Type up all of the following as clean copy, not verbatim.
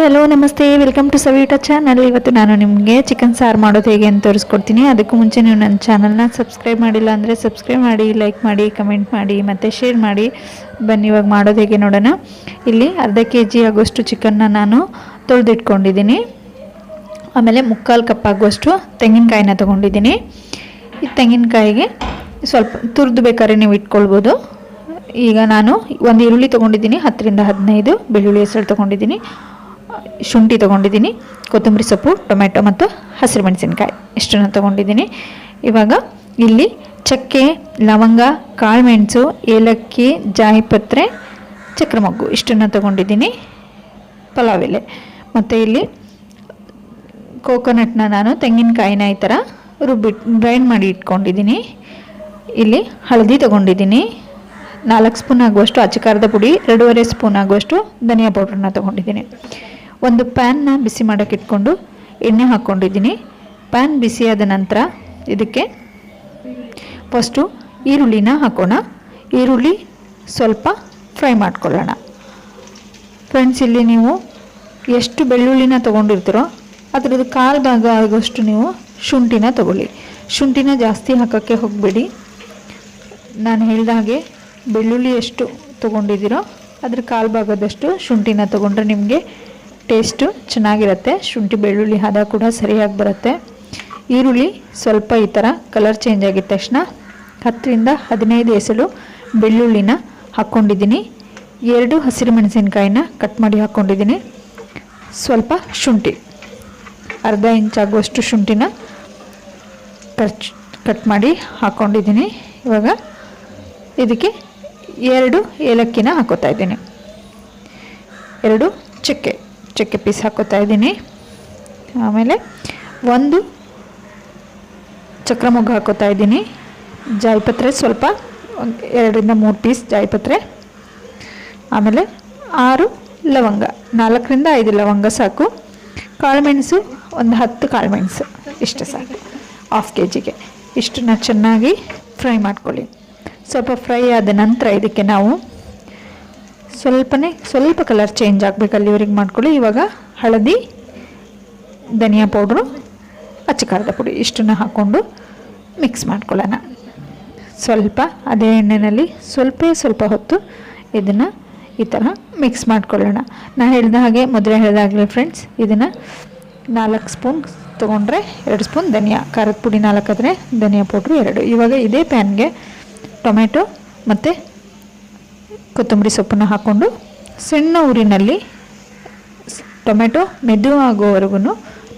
Hello ನಮಸ್ತೆ, welcome to ಸವಿಯುಟಾ channel. ಇವತ್ತು ನಾನು ನಿಮಗೆ ಚಿಕನ್ ಸಾರು ಮಾಡೋದು ಹೇಗೆ ಅಂತ ತೋರಿಸ್ಕೊಡ್ತೀನಿ. ಅದಕ್ಕೂ ಮುಂಚೆ ನೀವು ನನ್ನ ಚಾನಲ್ನ ಸಬ್ಸ್ಕ್ರೈಬ್ ಮಾಡಿಲ್ಲ ಅಂದರೆ ಸಬ್ಸ್ಕ್ರೈಬ್ ಮಾಡಿ, ಲೈಕ್ ಮಾಡಿ, ಕಮೆಂಟ್ ಮಾಡಿ ಮತ್ತು ಶೇರ್ ಮಾಡಿ. ಬನ್ನಿ ಇವಾಗ ಮಾಡೋದು ಹೇಗೆ ನೋಡೋಣ. ಇಲ್ಲಿ ಅರ್ಧ kg ಆಗುವಷ್ಟು ಚಿಕನ್ನ ನಾನು ತೊಳೆದಿಟ್ಕೊಂಡಿದ್ದೀನಿ. ಆಮೇಲೆ 3/4 ಕಪ್ ಆಗುವಷ್ಟು ತೆಂಗಿನಕಾಯಿನ ತೊಗೊಂಡಿದ್ದೀನಿ. ಈ ತೆಂಗಿನಕಾಯಿಗೆ ಸ್ವಲ್ಪ ತುರಿದು ಬೇಕಾದ್ರೆ ನೀವು ಇಟ್ಕೊಳ್ಬೋದು. ಈಗ ನಾನು ಒಂದು ಈರುಳ್ಳಿ ತೊಗೊಂಡಿದ್ದೀನಿ, 10ರಿಂದ 15 ಬೆಳ್ಳುಳ್ಳಿ ಹೆಸರು ತೊಗೊಂಡಿದ್ದೀನಿ, ಶುಂಠಿ ತೊಗೊಂಡಿದ್ದೀನಿ, ಕೊತ್ತಂಬರಿ ಸೊಪ್ಪು, ಟೊಮೆಟೊ ಮತ್ತು ಹಸಿರು ಮೆಣಸಿನಕಾಯಿ ಇಷ್ಟನ್ನು ತೊಗೊಂಡಿದ್ದೀನಿ. ಇವಾಗ ಇಲ್ಲಿ ಚಕ್ಕೆ, ಲವಂಗ, ಕಾಳುಮೆಣಸು, ಏಲಕ್ಕಿ, ಜಾಯಿಪತ್ರೆ, ಚಕ್ರಮೊಗ್ಗು ಇಷ್ಟನ್ನು ತೊಗೊಂಡಿದ್ದೀನಿ, ಪಲಾವ್ ಎಲೆ. ಮತ್ತು ಇಲ್ಲಿ ಕೋಕೋನಟ್ನ ನಾನು ತೆಂಗಿನಕಾಯಿನ ಈ ಥರ ಗ್ರೈಂಡ್ ಮಾಡಿ ಇಟ್ಕೊಂಡಿದ್ದೀನಿ. ಇಲ್ಲಿ ಹಳದಿ ತೊಗೊಂಡಿದ್ದೀನಿ, 4 ಸ್ಪೂನ್ ಆಗುವಷ್ಟು ಅಚ್ಚ ಖಾರದ ಪುಡಿ, 2.5 ಸ್ಪೂನ್ ಆಗುವಷ್ಟು ಧನಿಯಾ ಪೌಡ್ರನ್ನ ತೊಗೊಂಡಿದ್ದೀನಿ. ಒಂದು ಪ್ಯಾನ್ನ ಬಿಸಿ ಮಾಡೋಕ್ಕೆ ಇಟ್ಕೊಂಡು ಎಣ್ಣೆ ಹಾಕ್ಕೊಂಡಿದ್ದೀನಿ. ಪ್ಯಾನ್ ಬಿಸಿಯಾದ ನಂತರ ಇದಕ್ಕೆ ಫಸ್ಟು ಈರುಳ್ಳಿನ ಹಾಕೋಣ. ಈರುಳ್ಳಿ ಸ್ವಲ್ಪ ಫ್ರೈ ಮಾಡ್ಕೊಳ್ಳೋಣ. ಫ್ರೆಂಡ್ಸ್, ಇಲ್ಲಿ ನೀವು ಎಷ್ಟು ಬೆಳ್ಳುಳ್ಳಿನ ತೊಗೊಂಡಿರ್ತೀರೋ ಅದರದ್ದು 1/4 ಭಾಗ ಆಗುವಷ್ಟು ನೀವು ಶುಂಠಿನ ತೊಗೊಳ್ಳಿ. ಶುಂಠಿನ ಜಾಸ್ತಿ ಹಾಕೋಕ್ಕೆ ಹೋಗಬೇಡಿ. ನಾನು ಹೇಳಿದ ಹಾಗೆ ಬೆಳ್ಳುಳ್ಳಿ ಎಷ್ಟು ತೊಗೊಂಡಿದ್ದೀರೋ ಅದ್ರ 1/4 ಭಾಗದಷ್ಟು ಶುಂಠಿನ ತೊಗೊಂಡ್ರೆ ನಿಮಗೆ ಟೇಸ್ಟು ಚೆನ್ನಾಗಿರುತ್ತೆ. ಶುಂಠಿ ಬೆಳ್ಳುಳ್ಳಿ ಹದ ಕೂಡ ಸರಿಯಾಗಿ ಬರುತ್ತೆ. ಈರುಳ್ಳಿ ಸ್ವಲ್ಪ ಈ ಥರ ಕಲರ್ ಚೇಂಜ್ ಆಗಿದ ತಕ್ಷಣ 10ರಿಂದ 15 ಎಸಳು ಬೆಳ್ಳುಳ್ಳಿನ ಹಾಕ್ಕೊಂಡಿದ್ದೀನಿ. 2 ಹಸಿರು ಮೆಣಸಿನಕಾಯಿನ ಕಟ್ ಮಾಡಿ ಹಾಕ್ಕೊಂಡಿದ್ದೀನಿ. ಸ್ವಲ್ಪ ಶುಂಠಿ, ಅರ್ಧ ಇಂಚ್ ಆಗುವಷ್ಟು ಶುಂಠಿನ ಕಟ್ ಮಾಡಿ ಹಾಕ್ಕೊಂಡಿದ್ದೀನಿ. ಇವಾಗ ಇದಕ್ಕೆ 2 ಏಲಕ್ಕಿನ ಹಾಕೋತಾ ಇದ್ದೀನಿ, 2 ಚಕ್ಕೆ ಪೀಸ್ ಹಾಕೋತಾ ಇದ್ದೀನಿ. ಆಮೇಲೆ 1 ಚಕ್ರಮೊಗ್ಗು ಹಾಕೋತಾ ಇದ್ದೀನಿ. ಜಾಯಿಪತ್ರೆ ಸ್ವಲ್ಪ 2ರಿಂದ 3 ಪೀಸ್ ಜಾಯಿಪತ್ರೆ. ಆಮೇಲೆ 6 ಲವಂಗ, 4ರಿಂದ 5 ಲವಂಗ ಸಾಕು. ಕಾಳುಮೆಣಸು ಒಂದು 10 ಕಾಳುಮೆಣಸು ಇಷ್ಟು ಸಾಕು, 1/2 kgಗೆ. ಇಷ್ಟನ್ನ ಚೆನ್ನಾಗಿ ಫ್ರೈ ಮಾಡ್ಕೊಳ್ಳಿ. ಸ್ವಲ್ಪ ಫ್ರೈ ಆದ ನಂತರ ಇದಕ್ಕೆ ನಾವು ಸ್ವಲ್ಪ ಕಲರ್ ಚೇಂಜ್ ಆಗಬೇಕು ಅಲ್ಲಿವರೆಗೆ ಮಾಡ್ಕೊಳ್ಳಿ. ಇವಾಗ ಹಳದಿ, ಧನಿಯಾ ಪೌಡ್ರು, ಅಚ್ಚ ಖಾರದ ಪುಡಿ ಇಷ್ಟನ್ನು ಹಾಕ್ಕೊಂಡು ಮಿಕ್ಸ್ ಮಾಡ್ಕೊಳ್ಳೋಣ. ಸ್ವಲ್ಪ ಅದೇ ಎಣ್ಣೆಯಲ್ಲಿ ಸ್ವಲ್ಪ ಹೊತ್ತು ಇದನ್ನು ಈ ಥರ ಮಿಕ್ಸ್ ಮಾಡ್ಕೊಳ್ಳೋಣ. ನಾನು ಹೇಳಿದ ಹಾಗೆ ಮೊದಲೇ ಹೇಳಿದಾಗಲೇ ಫ್ರೆಂಡ್ಸ್, ಇದನ್ನು 4 ಸ್ಪೂನ್ ತೊಗೊಂಡ್ರೆ 2 ಸ್ಪೂನ್ ಧನಿಯಾ, ಖಾರದ ಪುಡಿ 4 ಆದರೆ ಧನಿಯಾ ಪೌಡ್ರು 2. ಇವಾಗ ಇದೇ ಪ್ಯಾನ್ಗೆ ಟೊಮೆಟೊ ಮತ್ತು ಕೊತ್ತಂಬರಿ ಸೊಪ್ಪನ್ನು ಹಾಕ್ಕೊಂಡು ಸಣ್ಣ ಊರಿನಲ್ಲಿ ಟೊಮೆಟೊ ಮೆದು ಆಗೋವರೆಗೂ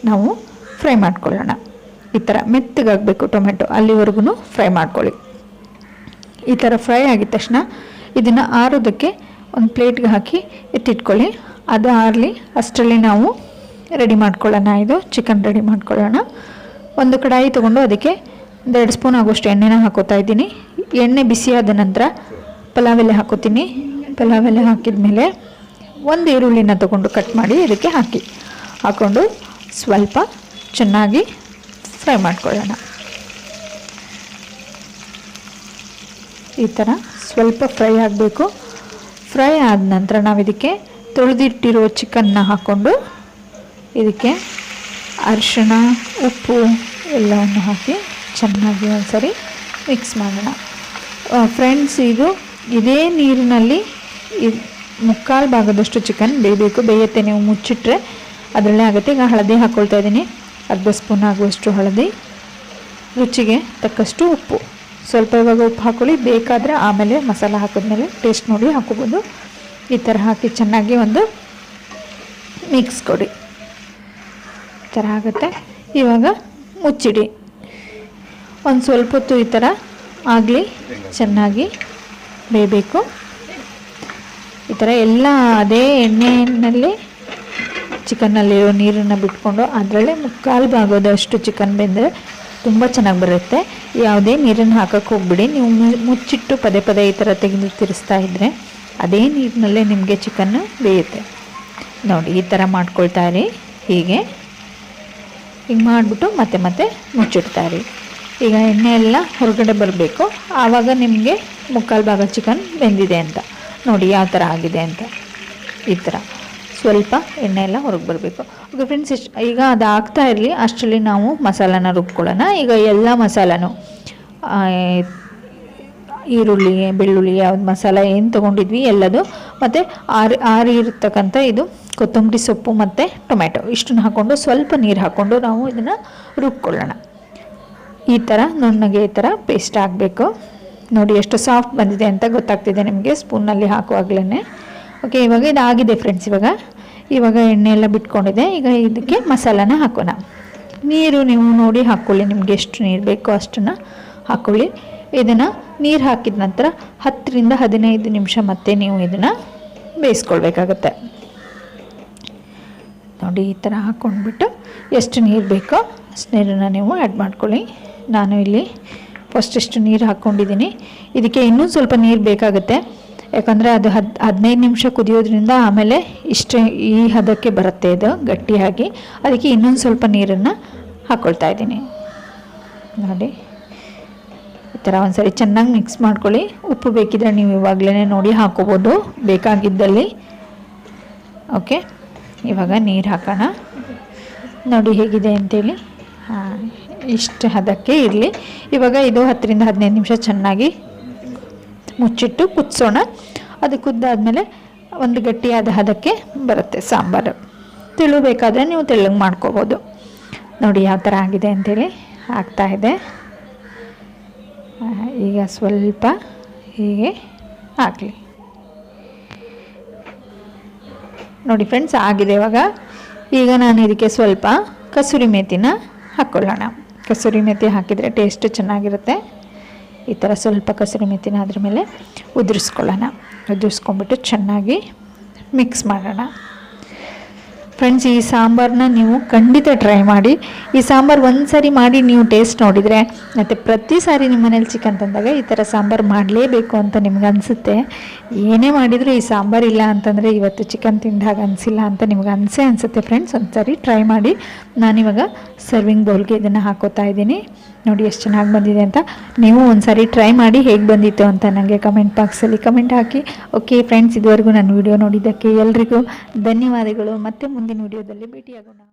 ನಾವು ಫ್ರೈ ಮಾಡ್ಕೊಳ್ಳೋಣ. ಈ ಥರ ಮೆತ್ತಗಾಗಬೇಕು ಟೊಮೆಟೊ, ಅಲ್ಲಿವರೆಗೂ ಫ್ರೈ ಮಾಡ್ಕೊಳ್ಳಿ. ಈ ಥರ ಫ್ರೈ ಆಗಿದ ತಕ್ಷಣ ಇದನ್ನು ಆರೋದಕ್ಕೆ ಒಂದು ಪ್ಲೇಟ್ಗೆ ಹಾಕಿ ಎತ್ತಿಟ್ಕೊಳ್ಳಿ. ಅದು ಆರಲಿ ಅಷ್ಟರಲ್ಲಿ ನಾವು ರೆಡಿ ಮಾಡ್ಕೊಳ್ಳೋಣ. ಇದು ಚಿಕನ್ ರೆಡಿ ಮಾಡ್ಕೊಳ್ಳೋಣ. ಒಂದು ಕಡಾಯಿ ತೊಗೊಂಡು ಅದಕ್ಕೆ 2 ಸ್ಪೂನ್ ಆಗುವಷ್ಟು ಎಣ್ಣೆನ ಹಾಕೋತಾ ಇದ್ದೀನಿ. ಎಣ್ಣೆ ಬಿಸಿಯಾದ ನಂತರ ಪಲಾವ್ ಎಲೆ ಹಾಕೋತೀನಿ. ಪಲಾವ್ ಎಲೆ ಹಾಕಿದ ಮೇಲೆ 1 ಈರುಳ್ಳಿನ ತೊಗೊಂಡು ಕಟ್ ಮಾಡಿ ಇದಕ್ಕೆ ಹಾಕ್ಕೊಂಡು ಸ್ವಲ್ಪ ಚೆನ್ನಾಗಿ ಫ್ರೈ ಮಾಡ್ಕೊಳ್ಳೋಣ. ಈ ಥರ ಸ್ವಲ್ಪ ಫ್ರೈ ಆಗಬೇಕು. ಫ್ರೈ ಆದ ನಂತರ ನಾವು ಇದಕ್ಕೆ ತೊಳೆದಿಟ್ಟಿರೋ ಚಿಕನ್ನ ಹಾಕ್ಕೊಂಡು ಇದಕ್ಕೆ ಅರಿಶಿಣ, ಉಪ್ಪು ಎಲ್ಲವನ್ನು ಹಾಕಿ ಚೆನ್ನಾಗಿ ಒಂದ್ಸರಿ ಮಿಕ್ಸ್ ಮಾಡೋಣ. ಫ್ರೆಂಡ್ಸ್, ಇದೇ ನೀರಿನಲ್ಲಿ 3/4 ಭಾಗದಷ್ಟು ಚಿಕನ್ ಬೇಯಬೇಕು. ಬೇಯುತ್ತೆ, ನೀವು ಮುಚ್ಚಿಟ್ರೆ ಅದರಲ್ಲೇ ಆಗುತ್ತೆ. ಈಗ ಹಳದಿ ಹಾಕ್ಕೊಳ್ತಾ ಇದ್ದೀನಿ, ಅರ್ಧ ಸ್ಪೂನ್ ಆಗುವಷ್ಟು ಹಳದಿ, ರುಚಿಗೆ ತಕ್ಕಷ್ಟು ಉಪ್ಪು. ಸ್ವಲ್ಪ ಇವಾಗ ಉಪ್ಪು ಹಾಕ್ಕೊಳ್ಳಿ, ಬೇಕಾದರೆ ಆಮೇಲೆ ಮಸಾಲ ಹಾಕಿದ್ಮೇಲೆ ಟೇಸ್ಟ್ ನೋಡಿ ಹಾಕೋಬೋದು. ಈ ಥರ ಹಾಕಿ ಚೆನ್ನಾಗಿ ಒಂದು ಮಿಕ್ಸ್ ಕೊಡಿ. ಈ ಥರ ಆಗುತ್ತೆ. ಇವಾಗ ಮುಚ್ಚಿಡಿ. ಒಂದು ಸ್ವಲ್ಪ ಹೊತ್ತು ಈ ಥರ ಆಗಲಿ, ಚೆನ್ನಾಗಿ ಬೇಯಬೇಕು. ಈ ಥರ ಎಲ್ಲ ಅದೇ ಎಣ್ಣೆಯಲ್ಲಿ ಚಿಕನ್ನಲ್ಲಿರೋ ನೀರನ್ನು ಬಿಟ್ಕೊಂಡು ಅದರಲ್ಲೇ 3/4 ಭಾಗದಷ್ಟು ಚಿಕನ್ ಬೆಂದರೆ ತುಂಬ ಚೆನ್ನಾಗಿ ಬರುತ್ತೆ. ಯಾವುದೇ ನೀರನ್ನು ಹಾಕೋಕ್ಕೆ ಹೋಗ್ಬಿಡಿ. ನೀವು ಮುಚ್ಚಿಟ್ಟು ಪದೇ ಈ ಥರ ತೆಗೆದು ತಿರ್ಸ್ತಾ ಇದ್ದರೆ ಅದೇ ನೀರಿನಲ್ಲೇ ನಿಮಗೆ ಚಿಕನ್ನು ಬೇಯುತ್ತೆ. ನೋಡಿ, ಈ ಥರ ಮಾಡ್ಕೊಳ್ತಾ ಇರಿ. ಹೀಗೆ ಮಾಡಿಬಿಟ್ಟು ಮತ್ತೆ ಮುಚ್ಚಿಡ್ತಾಯಿರಿ. ಈಗ ಎಣ್ಣೆ ಎಲ್ಲ ಹೊರಗಡೆ ಬರಬೇಕು. ಆವಾಗ ನಿಮಗೆ 3/4 ಭಾಗ ಚಿಕನ್ ಬೆಂದಿದೆ ಅಂತ ನೋಡಿ ಯಾವ ಥರ ಆಗಿದೆ ಅಂತ. ಈ ಥರ ಸ್ವಲ್ಪ ಎಣ್ಣೆ ಎಲ್ಲ ಹೊರಗೆ ಬರಬೇಕು. ಓಕೆ ಫ್ರೆಂಡ್ಸ್, ಈಗ ಅದು ಆಗ್ತಾ ಇರಲಿ ಅಷ್ಟರಲ್ಲಿ ನಾವು ಮಸಾಲಾನ ರುಬ್ಕೊಳ್ಳೋಣ. ಈಗ ಎಲ್ಲ ಮಸಾಲನೂ ಈರುಳ್ಳಿ, ಬೆಳ್ಳುಳ್ಳಿ, ಯಾವ್ದು ಮಸಾಲ ಏನು ತೊಗೊಂಡಿದ್ವಿ ಎಲ್ಲದು, ಮತ್ತು ಆರಿರ್ತಕ್ಕಂಥ ಇದು ಕೊತ್ತಂಬರಿ ಸೊಪ್ಪು ಮತ್ತು ಟೊಮೆಟೊ ಇಷ್ಟನ್ನು ಹಾಕ್ಕೊಂಡು ಸ್ವಲ್ಪ ನೀರು ಹಾಕ್ಕೊಂಡು ನಾವು ಇದನ್ನು ರುಬ್ಕೊಳ್ಳೋಣ. ಈ ಥರ ನುಣ್ಣಗೆ ಈ ಥರ ಪೇಸ್ಟ್ ಆಗಬೇಕು. ನೋಡಿ ಎಷ್ಟು ಸಾಫ್ಟ್ ಬಂದಿದೆ ಅಂತ ಗೊತ್ತಾಗ್ತಿದೆ ನಿಮಗೆ ಸ್ಪೂನಲ್ಲಿ ಹಾಕುವಾಗಲೇ. ಓಕೆ, ಇವಾಗ ಇದಾಗಿದೆ ಫ್ರೆಂಡ್ಸ್. ಇವಾಗ ಎಣ್ಣೆ ಎಲ್ಲ ಬಿಟ್ಕೊಂಡಿದೆ. ಈಗ ಇದಕ್ಕೆ ಮಸಾಲಾನ ಹಾಕೋಣ. ನೀರು ನೀವು ನೋಡಿ ಹಾಕ್ಕೊಳ್ಳಿ, ನಿಮಗೆ ಎಷ್ಟು ನೀರು ಬೇಕೋ ಅಷ್ಟನ್ನು ಹಾಕ್ಕೊಳ್ಳಿ. ಇದನ್ನು ನೀರು ಹಾಕಿದ ನಂತರ 10 ರಿಂದ 15 ನಿಮಿಷ ಮತ್ತೆ ನೀವು ಇದನ್ನು ಬೇಯಿಸ್ಕೊಳ್ಬೇಕಾಗತ್ತೆ. ನೋಡಿ ಈ ಥರ ಹಾಕ್ಕೊಂಡ್ಬಿಟ್ಟು ಎಷ್ಟು ನೀರು ಬೇಕೋ ಅಷ್ಟು ನೀರನ್ನು ನೀವು ಆ್ಯಡ್ ಮಾಡ್ಕೊಳ್ಳಿ. ನಾನು ಇಲ್ಲಿ ಫಸ್ಟ್ ಇಷ್ಟು ನೀರು ಹಾಕ್ಕೊಂಡಿದ್ದೀನಿ. ಇದಕ್ಕೆ ಇನ್ನೂ ಸ್ವಲ್ಪ ನೀರು ಬೇಕಾಗುತ್ತೆ, ಯಾಕಂದರೆ ಅದು 15 ನಿಮಿಷ ಕುದಿಯೋದ್ರಿಂದ ಆಮೇಲೆ ಈ ಹದಕ್ಕೆ ಬರುತ್ತೆ ಇದು ಗಟ್ಟಿಯಾಗಿ. ಅದಕ್ಕೆ ಇನ್ನೊಂದು ಸ್ವಲ್ಪ ನೀರನ್ನು ಹಾಕ್ಕೊಳ್ತಾ ಇದ್ದೀನಿ. ನೋಡಿ ಈ ಥರ ಒಂದು ಸರಿ ಚೆನ್ನಾಗಿ ಮಿಕ್ಸ್ ಮಾಡ್ಕೊಳ್ಳಿ. ಉಪ್ಪು ಬೇಕಿದ್ರೆ ನೀವು ಇವಾಗಲೇ ನೋಡಿ ಹಾಕೋಬೋದು ಬೇಕಾಗಿದ್ದಲ್ಲಿ. ಓಕೆ, ಇವಾಗ ನೀರು ಹಾಕೋಣ. ನೋಡಿ ಹೇಗಿದೆ ಅಂತೇಳಿ. ಇಷ್ಟು ಹದಕ್ಕೆ ಇರಲಿ. ಇವಾಗ ಇದು 10 ರಿಂದ 15 ನಿಮಿಷ ಚೆನ್ನಾಗಿ ಮುಚ್ಚಿಟ್ಟು ಕುದಿಸೋಣ. ಅದು ಕುದ್ದಾದಮೇಲೆ ಒಂದು ಗಟ್ಟಿಯಾದ ಹದಕ್ಕೆ ಬರುತ್ತೆ ಸಾಂಬಾರು. ತೆಳು ಬೇಕಾದರೆ ನೀವು ತೆಳ್ಳಗೆ ಮಾಡ್ಕೋಬೋದು. ನೋಡಿ ಯಾವ ಥರ ಆಗಿದೆ ಅಂಥೇಳಿ ಆಗ್ತಾಯಿದೆ. ಈಗ ಸ್ವಲ್ಪ ಹೀಗೆ ಹಾಕಲಿ. ನೋಡಿ ಫ್ರೆಂಡ್ಸ್ ಆಗಿದೆ. ಈಗ ನಾನು ಇದಕ್ಕೆ ಸ್ವಲ್ಪ ಕಸೂರಿ ಮೇಥಿನ ಹಾಕ್ಕೊಳ್ಳೋಣ. ಕಸೂರಿ ಮೇಥಿ ಹಾಕಿದರೆ ಟೇಸ್ಟ್ ಚೆನ್ನಾಗಿರುತ್ತೆ. ಈ ಥರ ಸ್ವಲ್ಪ ಕಸೂರಿ ಮೇಥಿನ ಅದ್ರ ಮೇಲೆ ಉದುರಿಸ್ಕೊಳ್ಳೋಣ. ಉದುರಿಸ್ಕೊಂಡ್ಬಿಟ್ಟು ಚೆನ್ನಾಗಿ ಮಿಕ್ಸ್ ಮಾಡೋಣ. ಫ್ರೆಂಡ್ಸ್, ಈ ಸಾಂಬಾರನ್ನ ನೀವು ಖಂಡಿತ ಟ್ರೈ ಮಾಡಿ. ಈ ಸಾಂಬಾರು ಒಂದು ಸಾರಿ ಮಾಡಿ ನೀವು ಟೇಸ್ಟ್ ನೋಡಿದರೆ ಮತ್ತು ಪ್ರತಿ ಸಾರಿ ನಿಮ್ಮ ಮನೇಲಿ ಚಿಕನ್ ತಂದಾಗ ಈ ಥರ ಸಾಂಬಾರು ಮಾಡಲೇಬೇಕು ಅಂತ ನಿಮ್ಗೆ ಅನಿಸುತ್ತೆ. ಏನೇ ಮಾಡಿದರೂ ಈ ಸಾಂಬಾರು ಇಲ್ಲ ಅಂತಂದರೆ ಇವತ್ತು ಚಿಕನ್ ತಿಂದಾಗ ಅನಿಸಿಲ್ಲ ಅಂತ ನಿಮ್ಗೆ ಅನಿಸುತ್ತೆ. ಫ್ರೆಂಡ್ಸ್, ಒಂದು ಸಾರಿ ಟ್ರೈ ಮಾಡಿ. ನಾನಿವಾಗ ಸರ್ವಿಂಗ್ ಬೌಲ್ಗೆ ಇದನ್ನು ಹಾಕೋತಾ ಇದ್ದೀನಿ. ನೋಡಿ ಎಷ್ಟು ಚೆನ್ನಾಗಿ ಬಂದಿದೆ ಅಂತ. ನೀವು ಒಂದು ಸಾರಿ ಟ್ರೈ ಮಾಡಿ ಹೇಗೆ ಬಂದಿತ್ತು ಅಂತ ನನಗೆ ಕಮೆಂಟ್ ಬಾಕ್ಸಲ್ಲಿ ಕಮೆಂಟ್ ಹಾಕಿ. ಓಕೆ ಫ್ರೆಂಡ್ಸ್, ಇದುವರೆಗೂ ನನ್ನ ವಿಡಿಯೋ ನೋಡಿದ್ದಕ್ಕೆ ಎಲ್ರಿಗೂ ಧನ್ಯವಾದಗಳು. ಮತ್ತೆ ಮುಂದಿನ ವಿಡಿಯೋದಲ್ಲಿ ಭೇಟಿಯಾಗೋಣ.